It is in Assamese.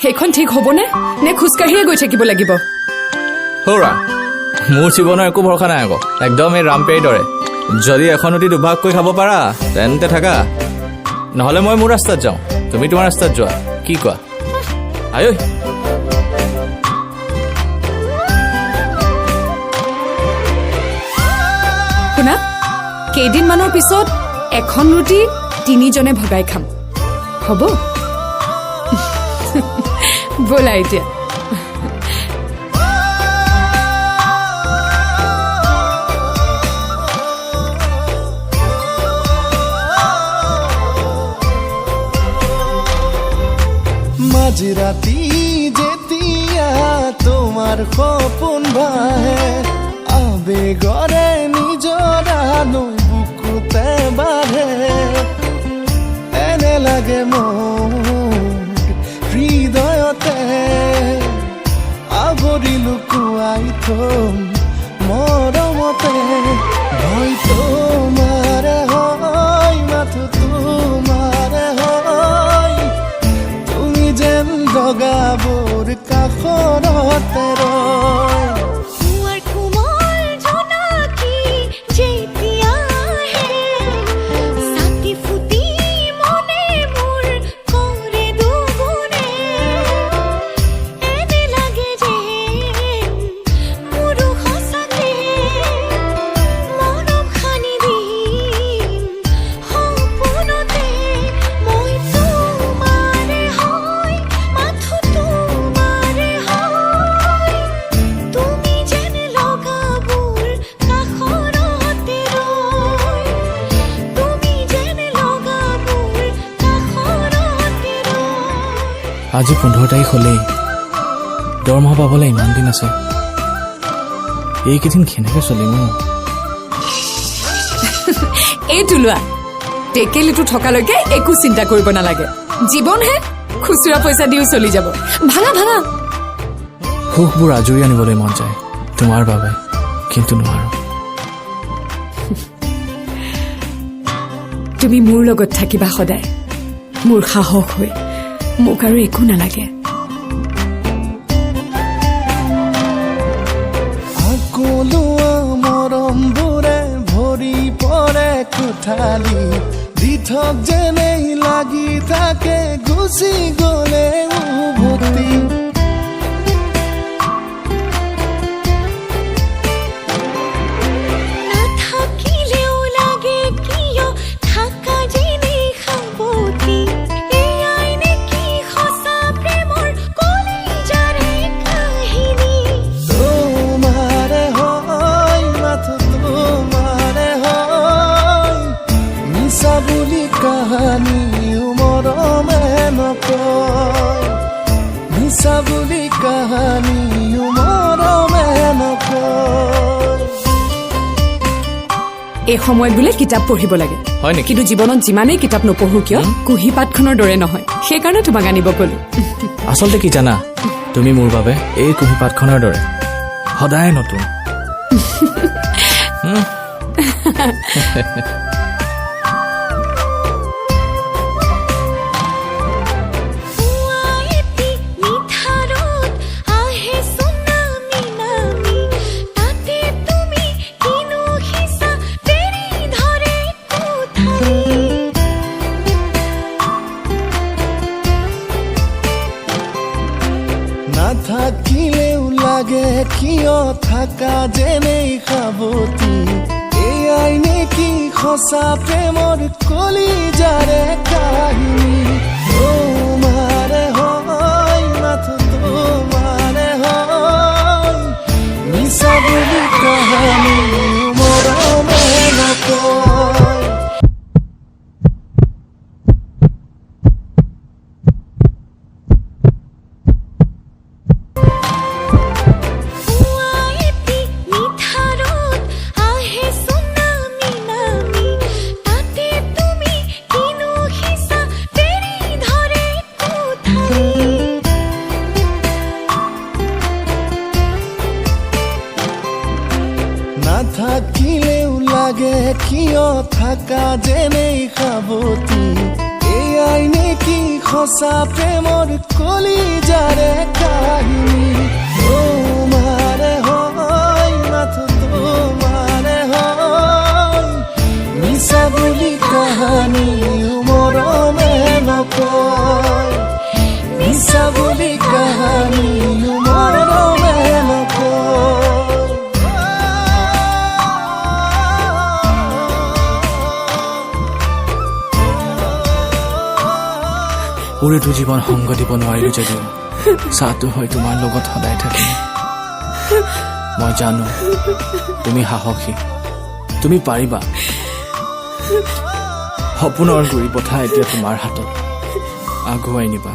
সেইখন ঠিক হ'বনে নে খোজকাঢ়িয়ে গৈ থাকিব লাগিব হৌৰা মোৰ জীৱনৰ একো ভৰসা নাই আকৌ একদম এই ৰামপেৰীৰ দৰে যদি এখন উঠি দুভাগকৈ খাব পাৰা তেন্তে থাকা নহ'লে মই মোৰ ৰাস্তাত যাওঁ তুমি তোমাৰ ৰাস্তাত যোৱা কি কোৱা আয়ৈ শুনা কেইদিনমানৰ পিছত এখন ৰুটি তিনিজনে ভগাই খাম হ'ব ব'লা এতিয়া মাঝরাতি যেতিয়া তোমার সপোন বাহে আবেগরে নিজরা নৈ বুকুতে বাঢ়ে এনে লাগে মোৰ হৃদয়তে আৱৰি লুকুৱাই থম মৰমতে ভয় তোমাৰে হয় মাথো তোমাৰে হয় তুমি যেন লগাবোৰ কাষৰতে ৰয় আজি 15 তাৰিখ হ'লেই দৰমহা পাবলৈ ইমান দিন আছে এইকেইদিন কেনেকৈ চলিম এইটো লোৱা টেকেলিটো থকালৈকে একো চিন্তা কৰিব নালাগে জীৱনহে খুচুৰা পইচা দিও চলি যাব ভাঙা ভাঙা সুখবোৰ আজৰি আনিবলৈ মন যায় তোমাৰ বাবে কিন্তু নোৱাৰো তুমি মোৰ লগত থাকিবা সদায় মোৰ সাহস হৈ মোক আৰু একো নালাগে আকলোৱা মৰমবোৰে ভৰি পৰে কোঠালি দিঠক যেনেই লাগি থাকে গুচি গ'লে উভতি এই সময়ত বোলে কিতাপ পঢ়িব লাগে কিন্তু জীৱনত যিমানেই কিতাপ নপঢ়ো কিয় কুহি পাতখনৰ দৰে নহয় সেইকাৰণে তোমাক আনিব গ'লো আচলতে কি জানা তুমি মোৰ বাবে এই কুহি পাতখনৰ দৰে সদায় নতুন নাথাকিলেও লাগে কিয় থাকা যেনেই সাৱতি এয়াই নেকি সঁচা প্ৰেমৰ কলিজাৰে কাহিনী তোমাৰে হয় মাথো তোমাৰে হয় মিছা বুলি কাহানী মৰমে নকয় নাথাকিলেও লাগে কিয় থাকা যেনেই সাৱতি এয়াই নেকি সঁচা প্ৰেমৰ কলিজাৰে কাহিনী তোমাৰে হয় মাথো তোমাৰে হয় মিছা বুলি কাহানী মৰমে নকয় মিছা বুলি কাহানী মৰমে পুৰিটো জীৱন সংগ দিব নোৱাৰিলো যদিও চাহটো হয় তোমাৰ লগত সদায় থাকিম মই জানো তুমি সাহসী তুমি পাৰিবা সপোনৰ গুৰি পথা এতিয়া তোমাৰ হাতত আগুৱাই নিবা